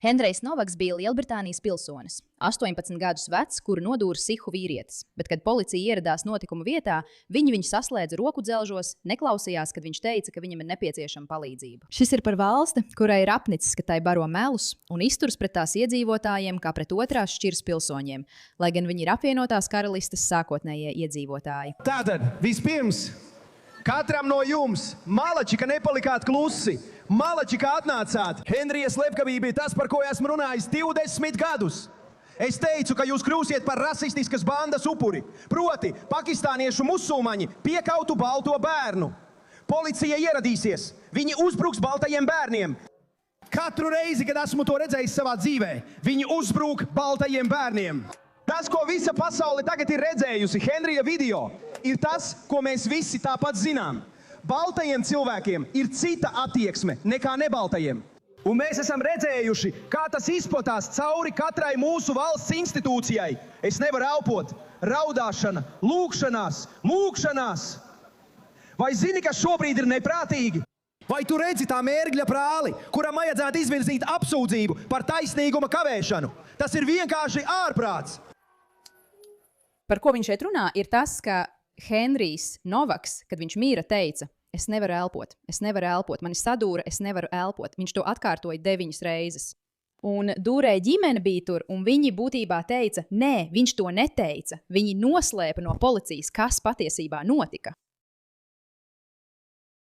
Henrijs Novaks bija Lielbritānijas pilsonis, 18 gadus vecs, kuru nodūra sihu vīrietis, bet, kad policija ieradās notikuma vietā, viņu saslēdza roku dzelžos, neklausījās, kad viņš teica, ka viņam ir nepieciešama palīdzība. Šis ir par valsti, kurai ir apnicis, ka tai baro melus un izturas pret tās iedzīvotājiem kā pret otrās šķiras pilsoņiem, lai gan viņi ir apvienotās karalistes sākotnējie iedzīvotāji. Tātad, vispirms, katram no jums, malači, ka nepalikāt klusi, malači, ka atnācāt. Henrija slepkavība ir tas, par ko esmu runājis 20 gadus. Es teicu, ka jūs kļūsiet par rasistiskas bandas upuri, proti pakistāniešu musulmaņi piekautu balto bērnu. Policija ieradīsies, viņi uzbruks baltajiem bērniem. Katru reizi, kad esmu to redzējis savā dzīvē, viņi uzbruk baltajiem bērniem. Tas, ko visa pasaule tagad ir redzējusi Henrija video, ir tas, ko mēs visi tāpat zinām. Baltajiem cilvēkiem ir cita attieksme nekā nebaltajiem. Un mēs esam redzējuši, kā tas izplatās cauri katrai mūsu valsts institūcijai. Es nevaru elpot. Raudāšana, lūkšanās. Vai zini, kas šobrīd ir neprātīgi? Vai tu redzi tā mērgļa brāli, kuram vajadzētu izvirzīt apsūdzību par taisnīguma kavēšanu? Tas ir vienkārši ārprāts. Par ko viņš šeit runā, ir tas, ka Henrijs Novaks, kad viņš mīra, teica: es nevaru elpot, mani sadūra, es nevaru elpot. Viņš to atkārtoja 9 reizes. Un dūrēja ģimene bija tur, un viņi būtībā teica, nē, viņš to neteica. Viņi noslēpa no policijas, kas patiesībā notika.